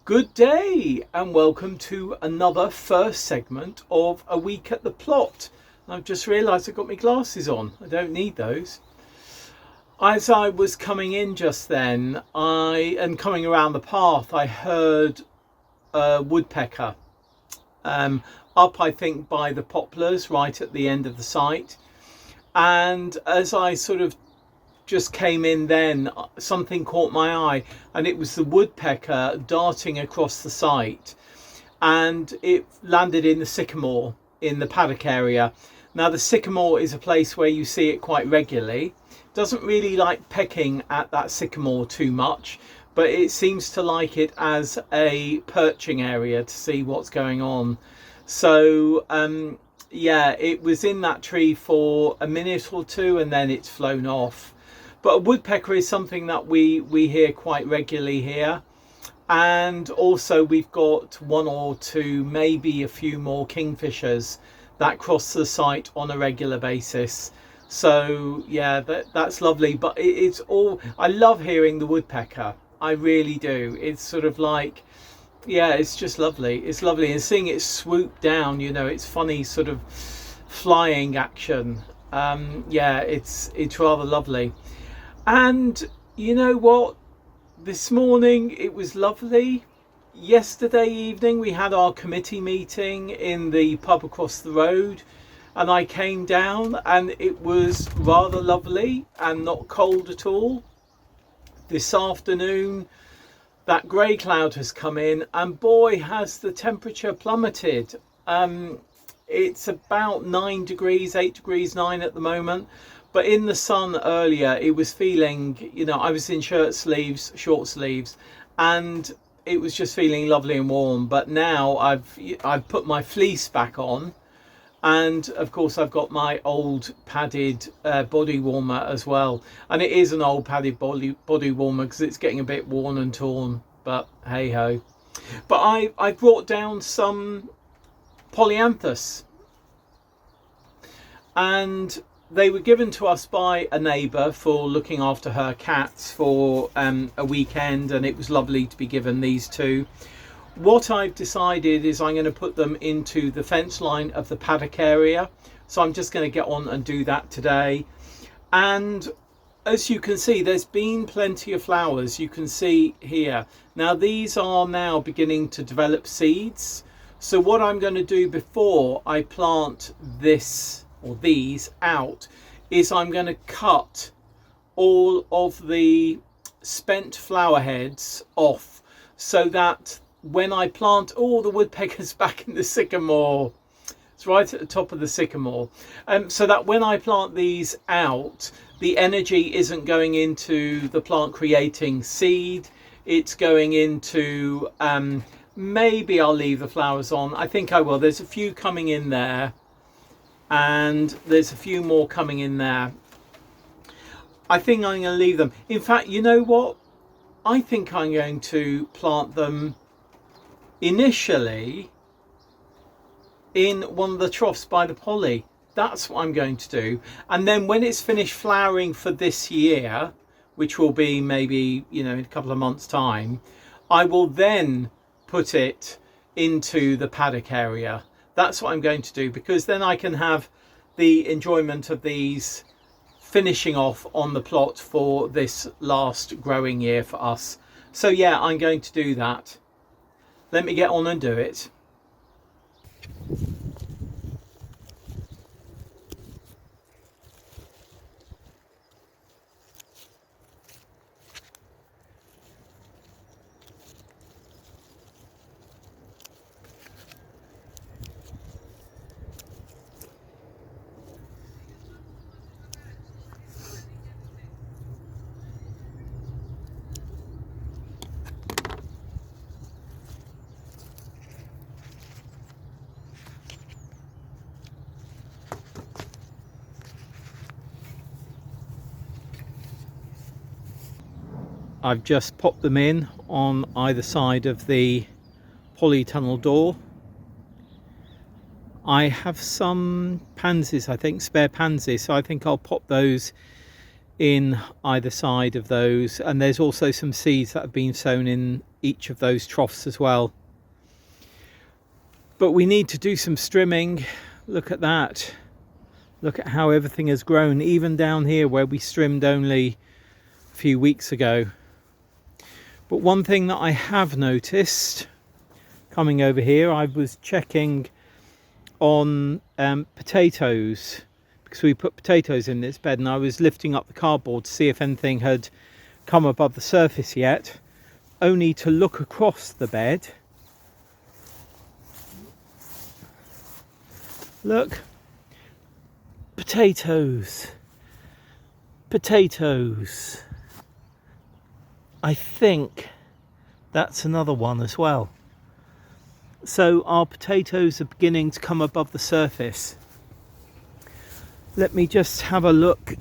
Good day and welcome to another first segment of A Week at the Plot. I've just realised I've got my glasses on. I don't need those. As I was coming in just then, coming around the path, I heard a woodpecker up, I think, by the poplars right at the end of the site. And as I sort of just came in then, something caught my eye, and it was the woodpecker darting across the site, and it landed in the sycamore in the paddock area. Now the sycamore is a place where you see it quite regularly. Doesn't really like pecking at that sycamore too much, but it seems to like it as a perching area to see what's going on. So yeah, it was in that tree for a minute or two and then it's flown off. But a woodpecker is something that we hear quite regularly here. And also we've got one or two, maybe a few more kingfishers that cross the site on a regular basis. So yeah, that's lovely. But it's all, I love hearing the woodpecker. I really do. It's sort of like, yeah, it's just lovely. It's lovely. And seeing it swoop down, you know, it's funny sort of flying action. Yeah, it's rather lovely. And you know what, this morning it was lovely. Yesterday evening we had our committee meeting in the pub across the road, and I came down and it was rather lovely and not cold at all. This afternoon that grey cloud has come in, and boy has the temperature plummeted. It's about 9 degrees, 8 degrees 9 at the moment. But in the sun earlier, it was feeling, you know, I was in short sleeves, and it was just feeling lovely and warm. But now I've put my fleece back on, and of course I've got my old padded body warmer as well. And it is an old padded body warmer because it's getting a bit worn and torn. But hey ho. But I brought down some Polyanthus, and they were given to us by a neighbour for looking after her cats for a weekend, and it was lovely to be given these two. What I've decided is I'm going to put them into the fence line of the paddock area, so I'm just going to get on and do that today. And as you can see, there's been plenty of flowers. You can see here now these are now beginning to develop seeds. So what I'm going to do before I plant this or these out is I'm going to cut all of the spent flower heads off, so that when I plant all the woodpeckers back in the sycamore, it's right at the top of the sycamore, so that when I plant these out, the energy isn't going into the plant creating seed, it's going into maybe I'll leave the flowers on. I think I will. There's a few coming in there, and there's a few more coming in there. I think I'm going to leave them. In fact, you know what? I think I'm going to plant them initially in one of the troughs by the poly. That's what I'm going to do. And then when it's finished flowering for this year, which will be maybe, you know, in a couple of months' time, I will then put it into the paddock area. That's what I'm going to do, because then I can have the enjoyment of these finishing off on the plot for this last growing year for us. So yeah, I'm going to do that. Let me get on and do it. I've just popped them in on either side of the polytunnel door. I have some pansies, I think, spare pansies, so I think I'll pop those in either side of those. And there's also some seeds that have been sown in each of those troughs as well. But we need to do some strimming. Look at that. Look at how everything has grown, even down here where we trimmed only a few weeks ago. But one thing that I have noticed coming over here, I was checking on potatoes, because we put potatoes in this bed, and I was lifting up the cardboard to see if anything had come above the surface yet, only to look across the bed. Look, potatoes, potatoes. I think that's another one as well. So our potatoes are beginning to come above the surface. Let me just have a look.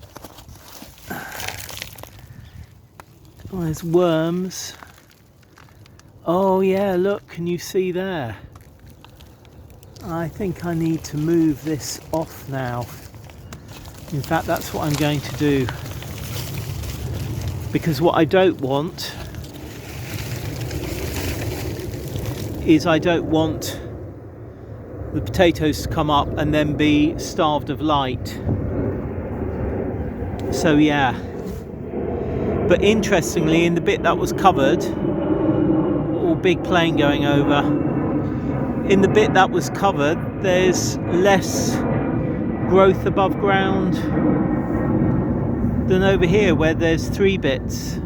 Oh, there's worms. Oh yeah, look, can you see there? I think I need to move this off now. In fact, that's what I'm going to do. Because what I don't want is I don't want the potatoes to come up and then be starved of light. So yeah. But interestingly, in the bit that was covered, oh, big plane going over. In the bit that was covered, there's less growth above ground than over here where there's 3 bits,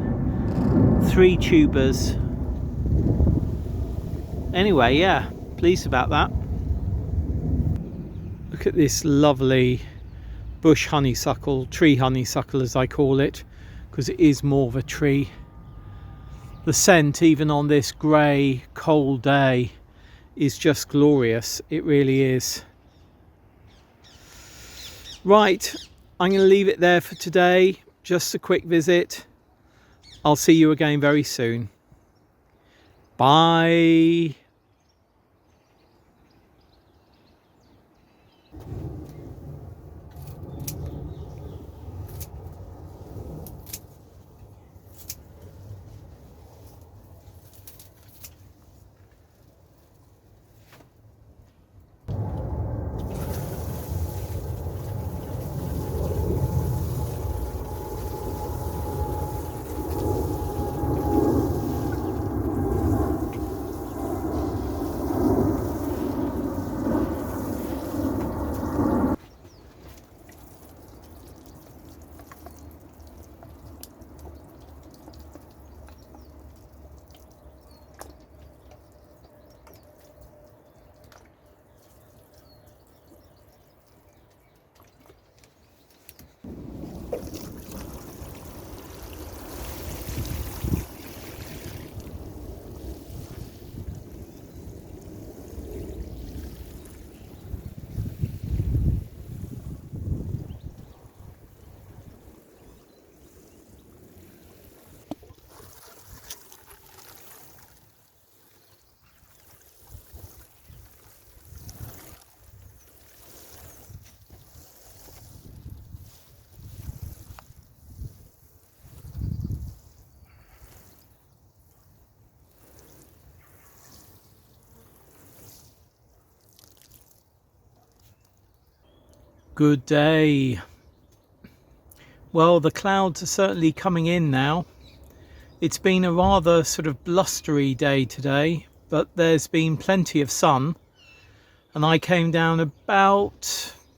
3 tubers. Anyway, yeah, pleased about that. Look at this lovely bush honeysuckle, tree honeysuckle as I call it, because it is more of a tree. The scent, even on this grey, cold day, is just glorious. It really is. Right, I'm going to leave it there for today. Just a quick visit. I'll see you again very soon. Bye. Good day. Well, the clouds are certainly coming in now. It's been a rather sort of blustery day today, but there's been plenty of sun, and I came down about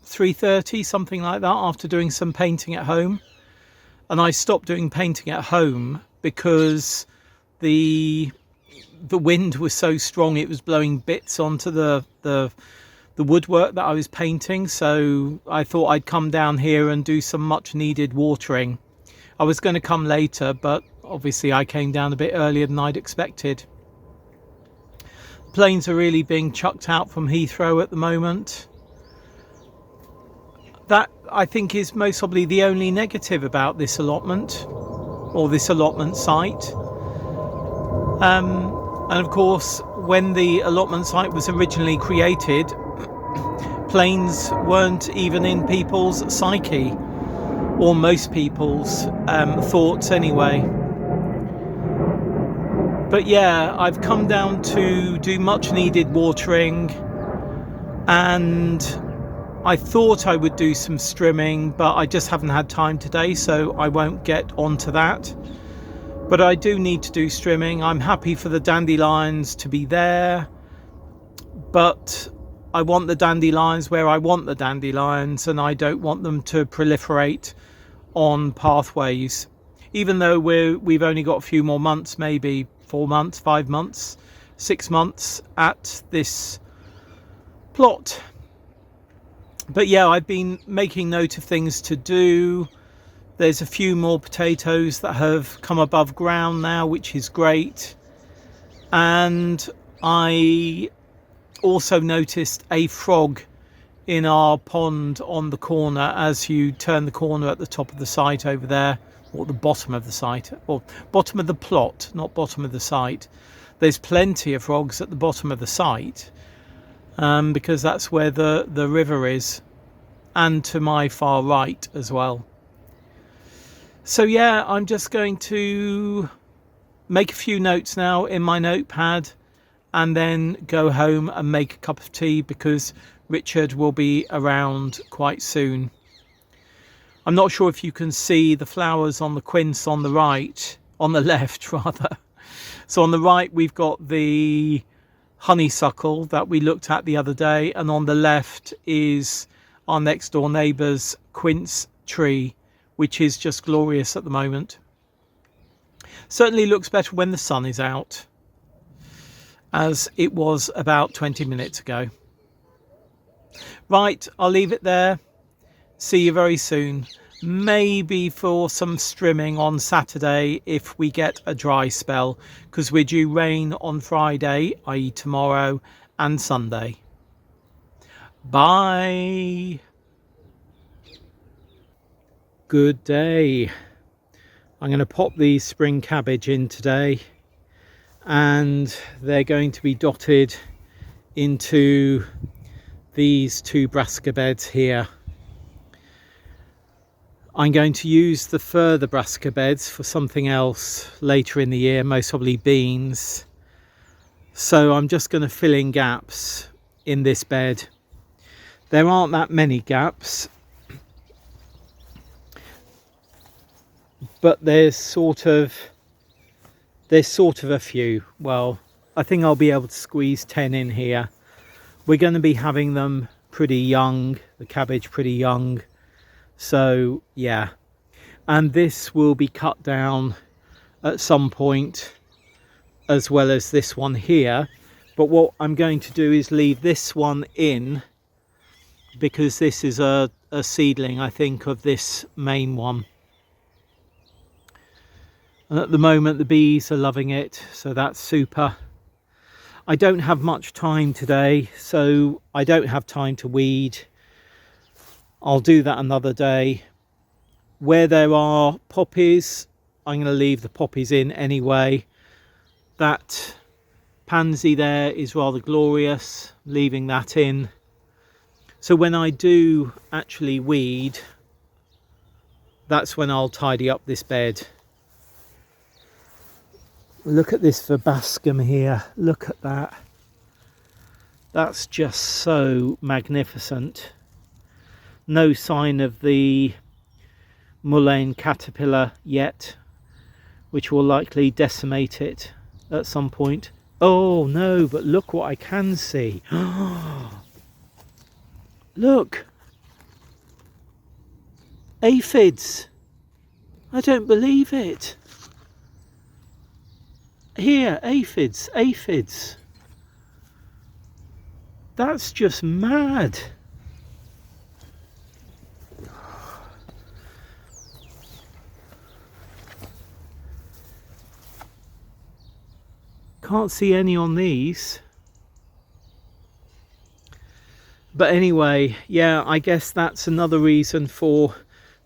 3:30, something like that, after doing some painting at home. And I stopped doing painting at home because the wind was so strong, it was blowing bits onto the woodwork that I was painting. So I thought I'd come down here and do some much needed watering. I was going to come later, but obviously I came down a bit earlier than I'd expected. Planes are really being chucked out from Heathrow at the moment. That, I think, is most probably the only negative about this allotment, or this allotment site. And of course, when the allotment site was originally created, planes weren't even in people's psyche, or most people's thoughts anyway. But yeah, I've come down to do much needed watering, and I thought I would do some strimming, but I just haven't had time today, so I won't get onto that. But I do need to do strimming. I'm happy for the dandelions to be there, but I want the dandelions where I want the dandelions, and I don't want them to proliferate on pathways. Even though we've only got a few more months, maybe 4 months, 5 months, 6 months at this plot. But yeah, I've been making note of things to do. There's a few more potatoes that have come above ground now, which is great. And I also noticed a frog in our pond on the corner as you turn the corner at the top of the site over there, or the bottom of the site, or bottom of the plot, not bottom of the site. There's plenty of frogs at the bottom of the site, because that's where the river is, and to my far right as well. So yeah, I'm just going to make a few notes now in my notepad and then go home and make a cup of tea, because Richard will be around quite soon. I'm not sure if you can see the flowers on the quince on the right, on the left rather. So on the right we've got the honeysuckle that we looked at the other day, and on the left is our next door neighbour's quince tree, which is just glorious at the moment. Certainly looks better when the sun is out, as it was about 20 minutes ago. Right, I'll leave it there. See you very soon. Maybe for some strimming on Saturday if we get a dry spell, because we're due rain on Friday, i.e. tomorrow, and Sunday. Bye. Good day. I'm going to pop these spring cabbage in today, and they're going to be dotted into these 2 brassica beds here. I'm going to use the further brassica beds for something else later in the year, most probably beans. So I'm just going to fill in gaps in this bed. There aren't that many gaps, but there's sort of a few. Well, I think I'll be able to squeeze 10 in here. We're going to be having them pretty young, the cabbage pretty young. So yeah, and this will be cut down at some point, as well as this one here. But what I'm going to do is leave this one in, because this is a seedling, I think, of this main one. And at the moment the bees are loving it, so that's super. I don't have much time today, so I don't have time to weed. I'll do that another day. Where there are poppies, I'm going to leave the poppies in anyway. That pansy there is rather glorious, leaving that in. So when I do actually weed, that's when I'll tidy up this bed. Look at this verbascum here, look at that. That's just so magnificent. No sign of the mullein caterpillar yet, which will likely decimate it at some point. Oh no, but look what I can see. Look, aphids. I don't believe it. Here, aphids, aphids. That's just mad. Can't see any on these. But anyway, yeah, I guess that's another reason for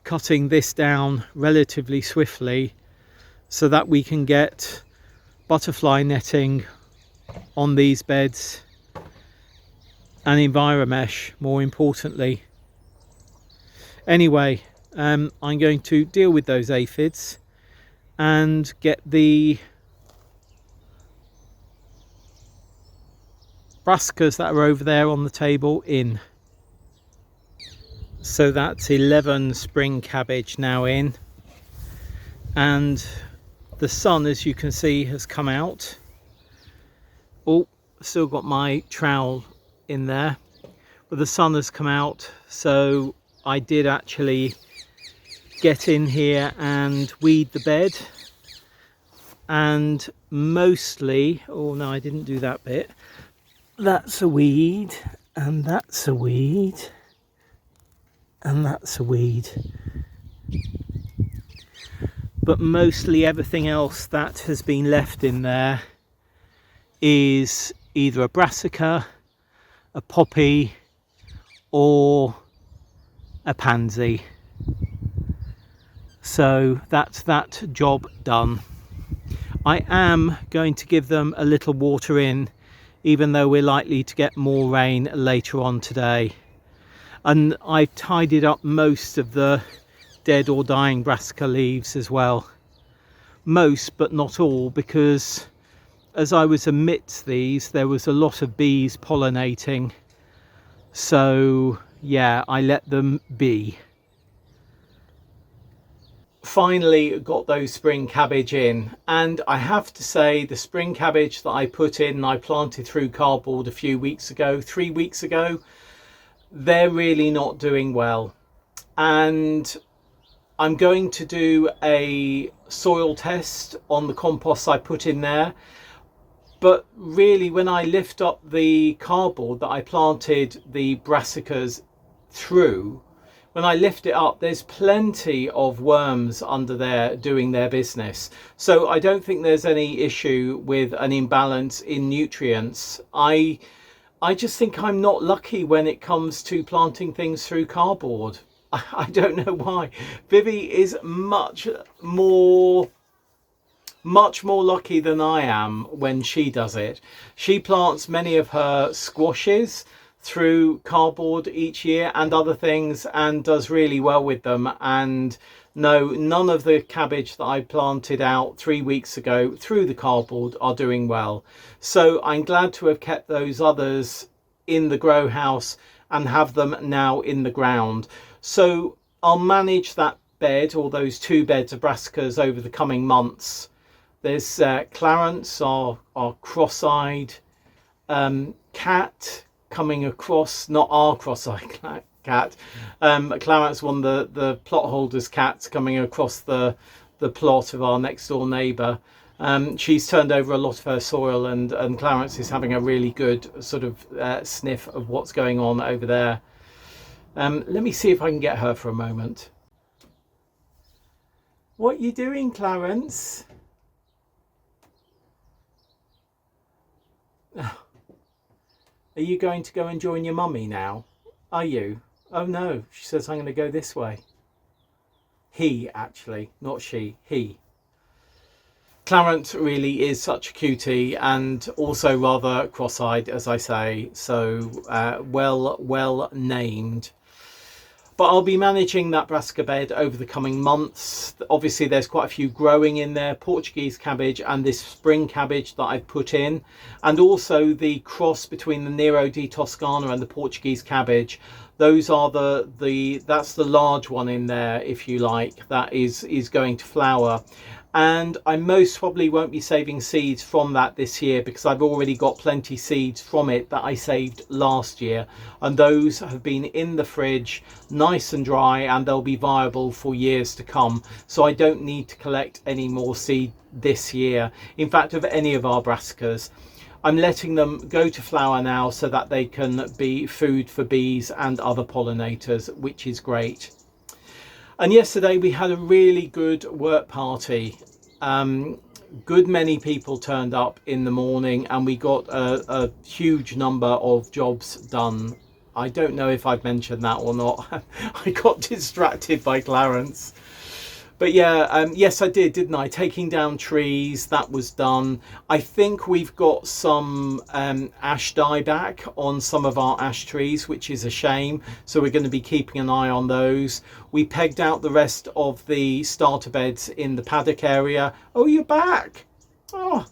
cutting this down relatively swiftly, so that we can get butterfly netting on these beds, and enviromesh more importantly. Anyway, I'm going to deal with those aphids and get the brassicas that are over there on the table in. So that's 11 spring cabbage now in, and the sun, as you can see, has come out. Oh, still got my trowel in there, but the sun has come out, so I did actually get in here and weed the bed, and mostly, oh no, I didn't do that bit. That's a weed, and that's a weed, and that's a weed. But mostly everything else that has been left in there is either a brassica, a poppy, or a pansy. So that's that job done. I am going to give them a little water in, even though we're likely to get more rain later on today. And I've tidied up most of the dead or dying brassica leaves as well. Most, but not all, because as I was amidst these, there was a lot of bees pollinating. So yeah, I let them be. Finally got those spring cabbage in, and I have to say the spring cabbage that I put in and I planted through cardboard a few weeks ago, 3 weeks ago, they're really not doing well. And I'm going to do a soil test on the compost I put in there. But really, when I lift up the cardboard that I planted the brassicas through, when I lift it up, there's plenty of worms under there doing their business. So I don't think there's any issue with an imbalance in nutrients. I just think I'm not lucky when it comes to planting things through cardboard. I don't know why. Vivi is much more lucky than I am when she does it. She plants many of her squashes through cardboard each year and other things, and does really well with them. And no, none of the cabbage that I planted out 3 weeks ago through the cardboard are doing well. So I'm glad to have kept those others in the grow house and have them now in the ground. So I'll manage that bed, or those 2 beds of brassicas, over the coming months. There's Clarence, our cross-eyed cat, coming across, not our cross-eyed cat, Clarence, one of the plot holders' cats, coming across the plot of our next door neighbour. She's turned over a lot of her soil, and Clarence is having a really good sort of sniff of what's going on over there. Let me see if I can get her for a moment. What are you doing, Clarence? Are you going to go and join your mummy now? Are you? Oh no, she says I'm going to go this way. He, actually, not she, he. Clarence really is such a cutie, and also rather cross-eyed, as I say, so well named. But I'll be managing that brassica bed over the coming months. Obviously there's quite a few growing in there, Portuguese cabbage and this spring cabbage that I've put in, and also the cross between the Nero di Toscana and the Portuguese cabbage. Those are that's the large one in there, if you like, that is going to flower. And I most probably won't be saving seeds from that this year, because I've already got plenty seeds from it that I saved last year, and those have been in the fridge nice and dry, and they'll be viable for years to come. So I don't need to collect any more seed this year, in fact, of any of our brassicas. I'm letting them go to flower now so that they can be food for bees and other pollinators, which is great. And yesterday we had a really good work party. Good many people turned up in the morning, and we got a huge number of jobs done. I don't know if I've mentioned that or not. I got distracted by Clarence. But yeah, yes I did, didn't I? Taking down trees, that was done. I think we've got some ash dieback on some of our ash trees, which is a shame. So we're going to be keeping an eye on those. We pegged out the rest of the starter beds in the paddock area. Oh, you're back. Oh.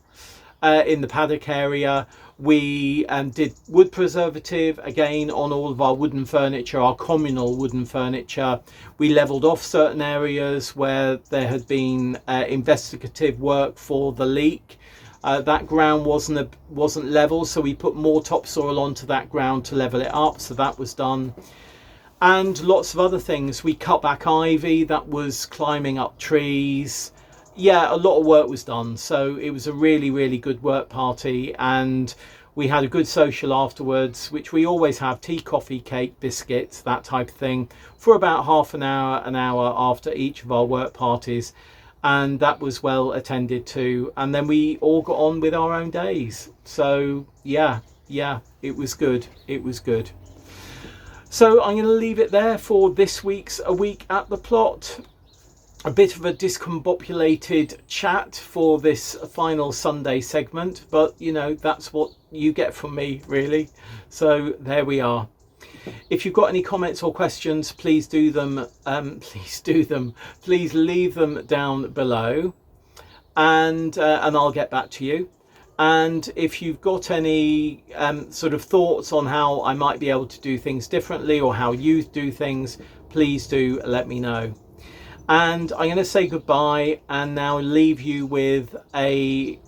In the paddock area. We did wood preservative again on all of our wooden furniture, our communal wooden furniture. We levelled off certain areas where there had been investigative work for the leak. That ground wasn't level, so we put more topsoil onto that ground to level it up, so that was done. And lots of other things. We cut back ivy that was climbing up trees. Yeah, a lot of work was done, so it was a really good work party, and we had a good social afterwards, which we always have: tea, coffee, cake, biscuits, that type of thing, for about half an hour after each of our work parties. And that was well attended to, and then we all got on with our own days. So yeah, it was good. So I'm going to leave it there for this week's A Week at the Plot. A bit of a discombobulated chat for this final Sunday segment, but you know, that's what you get from me, really. So there we are. If you've got any comments or questions, please do them. Please leave them down below, and I'll get back to you. And if you've got any sort of thoughts on how I might be able to do things differently, or how you do things, please do let me know. And I'm going to say goodbye and now leave you with a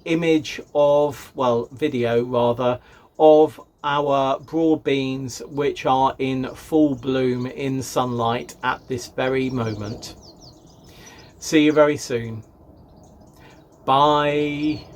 image of, well, video rather, of our broad beans, which are in full bloom in sunlight at this very moment. See you very soon. Bye.